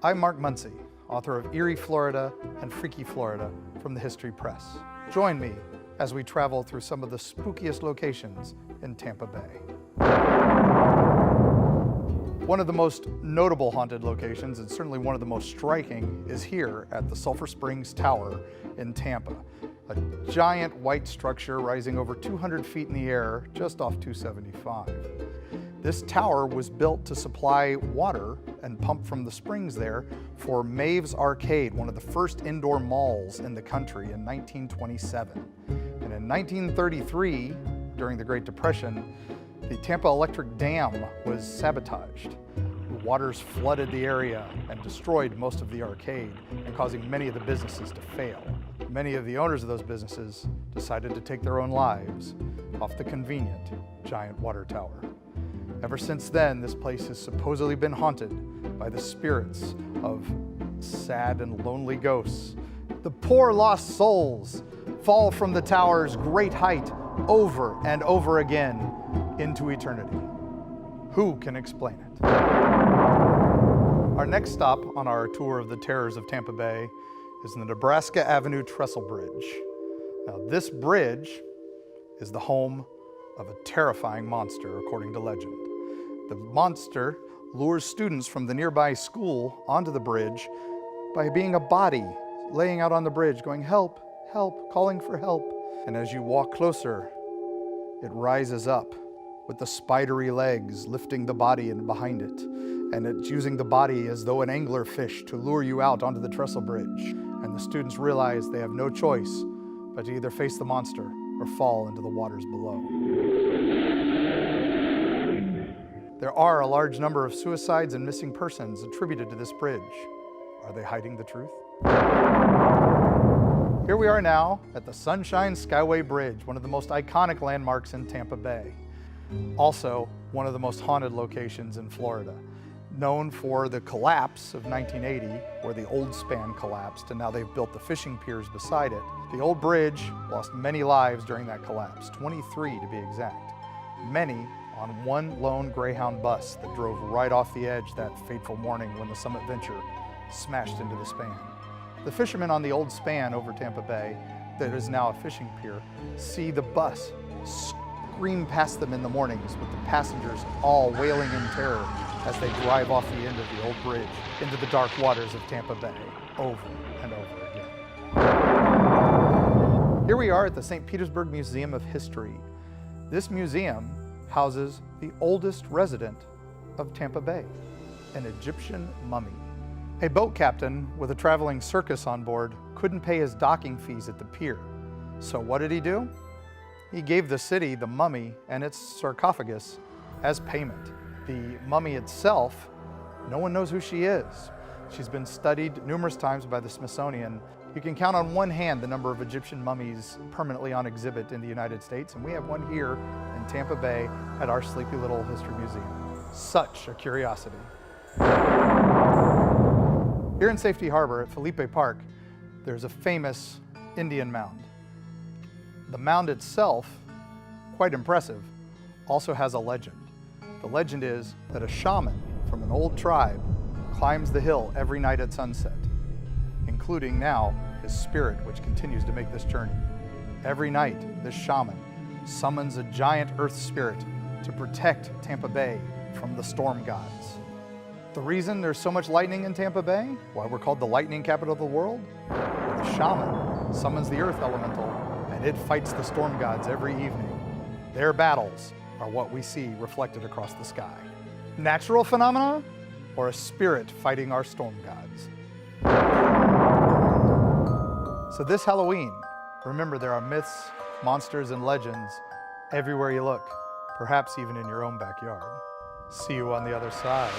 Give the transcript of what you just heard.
I'm Mark Muncy, author of Eerie, Florida and Freaky Florida from the History Press. Join me as we travel through some of the spookiest locations in Tampa Bay. One of the most notable haunted locations, and certainly one of the most striking, is here at the Sulphur Springs Tower in Tampa. A giant white structure rising over 200 feet in the air just off 275. This tower was built to supply water and pump from the springs there for Maeve's Arcade, one of the first indoor malls in the country, in 1927. And in 1933, during the Great Depression, the Tampa Electric Dam was sabotaged. The waters flooded the area and destroyed most of the arcade, and causing many of the businesses to fail. Many of the owners of those businesses decided to take their own lives off the convenient giant water tower. Ever since then, this place has supposedly been haunted by the spirits of sad and lonely ghosts. The poor lost souls fall from the tower's great height over and over again into eternity. Who can explain it? Our next stop on our tour of the terrors of Tampa Bay is the Nebraska Avenue Trestle Bridge. Now, this bridge is the home of a terrifying monster, according to legend. The monster lures students from the nearby school onto the bridge by being a body laying out on the bridge, going, "Help, help," calling for help. And as you walk closer, it rises up with the spidery legs lifting the body and behind it. And it's using the body as though an anglerfish to lure you out onto the trestle bridge. And the students realize they have no choice but to either face the monster or fall into the waters below. There are a large number of suicides and missing persons attributed to this bridge. Are they hiding the truth? Here we are now at the Sunshine Skyway Bridge, one of the most iconic landmarks in Tampa Bay. Also, one of the most haunted locations in Florida. Known for the collapse of 1980, where the old span collapsed, and now they've built the fishing piers beside it. The old bridge lost many lives during that collapse, 23 to be exact. Many on one lone Greyhound bus that drove right off the edge that fateful morning when the Summit Venture smashed into the span. The fishermen on the old span over Tampa Bay, that is now a fishing pier, see the bus scream past them in the mornings, with the passengers all wailing in terror as they drive off the end of the old bridge into the dark waters of Tampa Bay over and over again. Here we are at the St. Petersburg Museum of History. This museum houses the oldest resident of Tampa Bay, an Egyptian mummy. A boat captain with a traveling circus on board couldn't pay his docking fees at the pier. So what did he do? He gave the city the mummy and its sarcophagus as payment. The mummy itself, no one knows who she is. She's been studied numerous times by the Smithsonian. You can count on one hand the number of Egyptian mummies permanently on exhibit in the United States, and we have one here in Tampa Bay at our sleepy little history museum. Such a curiosity. Here in Safety Harbor at Felipe Park, there's a famous Indian mound. The mound itself, quite impressive, also has a legend. The legend is that a shaman from an old tribe climbs the hill every night at sunset, including now his spirit, which continues to make this journey. Every night, this shaman summons a giant earth spirit to protect Tampa Bay from the storm gods. The reason there's so much lightning in Tampa Bay, why we're called the lightning capital of the world, the shaman summons the earth elemental and it fights the storm gods every evening. Their battles are what we see reflected across the sky. Natural phenomena or a spirit fighting our storm gods? So this Halloween, remember there are myths, monsters, and legends everywhere you look, perhaps even in your own backyard. See you on the other side.